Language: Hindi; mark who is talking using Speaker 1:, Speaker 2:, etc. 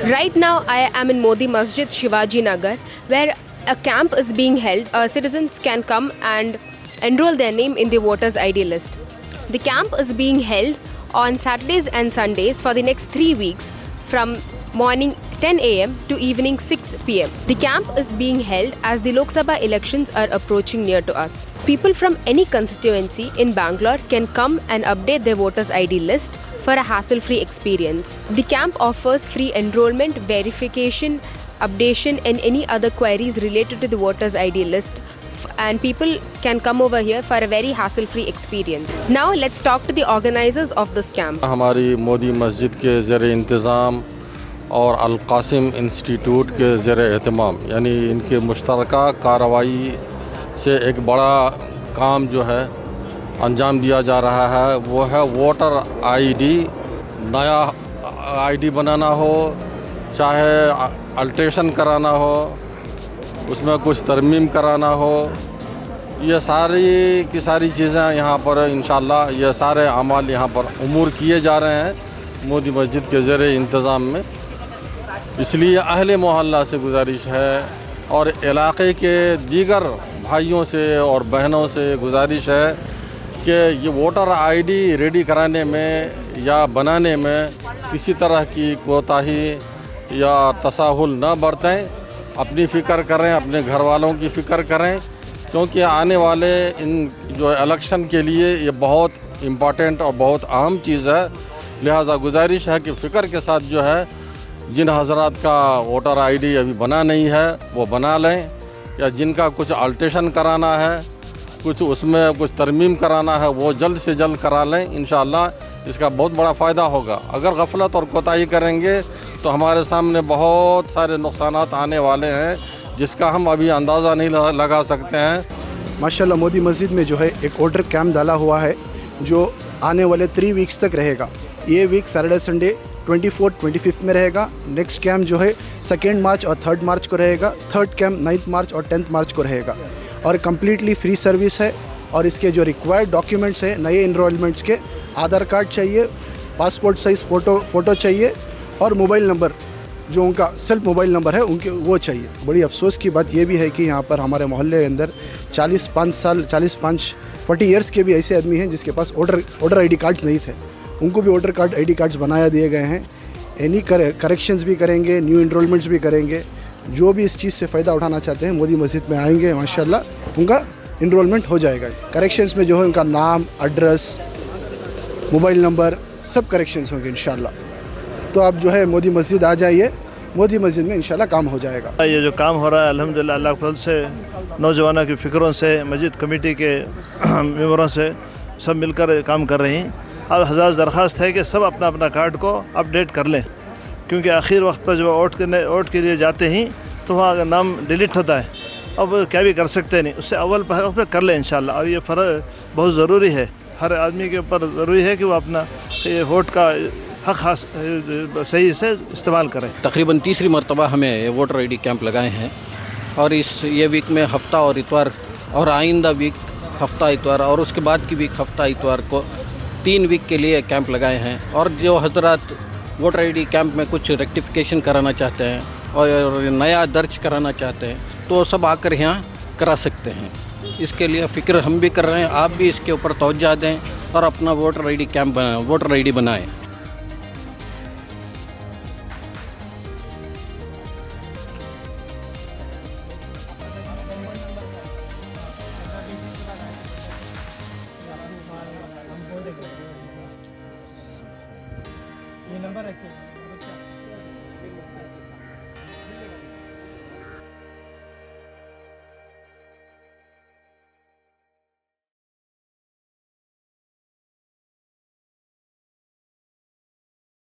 Speaker 1: Right now, I am in Modi Masjid, Shivaji Nagar, where a camp is being held. Citizens can come and enroll their name in the voters' ID list. The camp is being held on Saturdays and Sundays for the next 3 weeks from morning 10 a.m. to evening 6 p.m. The camp is being held as the Lok Sabha elections are approaching near to us. People from any constituency in Bangalore can come and update their voters' ID list for a hassle-free experience. The camp offers free enrollment, verification, updation and any other queries related to the voters' ID list, and people can come over here for a very hassle-free experience. Now let's talk to the organizers of this camp.
Speaker 2: हमारी मोदी मस्जिद के ज़र इंतज़ाम और अल कासिम इंस्टीट्यूट के ज़र एहतमाम यानी इनके मुश्तरका कार्रवाई से एक बड़ा काम जो है अंजाम दिया जा रहा है, वो है वोटर आईडी। नया आईडी बनाना हो, चाहे अल्ट्रेशन कराना हो, उसमें कुछ तरमीम कराना हो, ये सारी की सारी चीज़ें यहाँ पर इंशाअल्लाह ये सारे अमाल यहाँ पर उमूर किए जा रहे हैं मोदी मस्जिद के ज़र इंतज़ाम में। इसलिए अहले मोहल्ला से गुजारिश है और इलाक़े के दीगर भाइयों से और बहनों से गुजारिश है कि ये वोटर आईडी रेडी कराने में या बनाने में किसी तरह की कोताही या तसाहुल न बरतें, अपनी फ़िक्र करें, अपने घर वालों की फ़िक्र करें, क्योंकि आने वाले इन जो इलेक्शन के लिए ये बहुत इम्पॉर्टेंट और बहुत अहम चीज़ है। लिहाजा गुजारिश है कि फ़िक्र के साथ जो है जिन हज़रात का वोटर आईडी अभी बना नहीं है वो बना लें, या जिनका कुछ अल्ट्रेशन कराना है, कुछ उसमें कुछ तरमीम कराना है, वो जल्द से जल्द करा लें। इंशाअल्लाह इसका बहुत बड़ा फ़ायदा होगा। अगर गफलत और कोताही करेंगे तो हमारे सामने बहुत सारे नुकसानात आने वाले हैं जिसका हम अभी अंदाज़ा नहीं लगा सकते हैं।
Speaker 3: माशाल्लाह मोदी मस्जिद में जो है एक ऑर्डर कैंप डाला हुआ है जो आने वाले 3 वीक्स तक रहेगा। ये week Saturday Sunday 24th 25th में रहेगा। नेक्स्ट कैंप जो है 2 मार्च और 3 मार्च को रहेगा। थर्ड कैंप 9 मार्च और 10 मार्च को रहेगा और कम्प्लीटली फ्री सर्विस है। और इसके जो रिक्वायर्ड डॉक्यूमेंट्स है नए इनरोलमेंट्स के, आधार कार्ड चाहिए, पासपोर्ट साइज़ फ़ोटो चाहिए और मोबाइल नंबर जो उनका सेल्फ मोबाइल नंबर है उनके वो चाहिए। बड़ी अफसोस की बात ये भी है कि यहाँ पर हमारे मोहल्ले के अंदर 40 ईयर्स के भी ऐसे आदमी हैं जिसके पास वोटर आईडी कार्ड्स नहीं थे, उनको भी वोटर आईडी कार्ड्स बनाया दिए गए हैं। एनी करेक्शंस भी करेंगे, न्यू इनरोलमेंट्स भी करेंगे। जो भी इस चीज़ से फ़ायदा उठाना चाहते हैं मोदी मस्जिद में आएंगे, माशाल्लाह उनका इनरोलमेंट हो जाएगा। करेक्शंस में जो है उनका नाम, एड्रेस, मोबाइल नंबर सब करेक्शंस होंगे इंशाल्लाह। तो आप जो है मोदी मस्जिद आ जाइए, मोदी मस्जिद में इंशाल्लाह काम हो जाएगा।
Speaker 4: ये जो काम हो रहा है अल्हम्दुलिल्लाह अल्लाह के फज़ल से, नौजवानों की फ़िक्रों से, मस्जिद कमेटी के मेंबरों से सब मिलकर काम कर रही हैं। अब हज़ार दरख्वास्त है कि सब अपना अपना कार्ड को अपडेट कर लें, क्योंकि आखिर वक्त पर जब वोट के लिए जाते ही तो वहाँ नाम डिलीट होता है। अब क्या भी कर सकते नहीं, उससे अव्वल पर कर लें इंशाल्लाह। और ये फ़र्क बहुत ज़रूरी है, हर आदमी के ऊपर ज़रूरी है कि वो अपना वोट का हक़ सही से इस्तेमाल करें।
Speaker 5: तकरीबन तीसरी मरतबा हमें वोटर आईडी कैंप लगाए हैं और ये वीक में हफ़्ता और इतवार और आइंदा वीक हफ़्ता इतवार और उसके बाद की वीक हफ़्ता इतवार को 3 वीक के लिए कैंप लगाए हैं। और जो हजरात वोटर आईडी कैंप में कुछ रेक्टिफिकेशन कराना चाहते हैं और नया दर्ज कराना चाहते हैं तो सब आकर यहाँ करा सकते हैं। इसके लिए फ़िक्र हम भी कर रहे हैं, आप भी इसके ऊपर तवज्जो दें और अपना वोटर आईडी बनाएं।
Speaker 6: ये नंबर रखिए।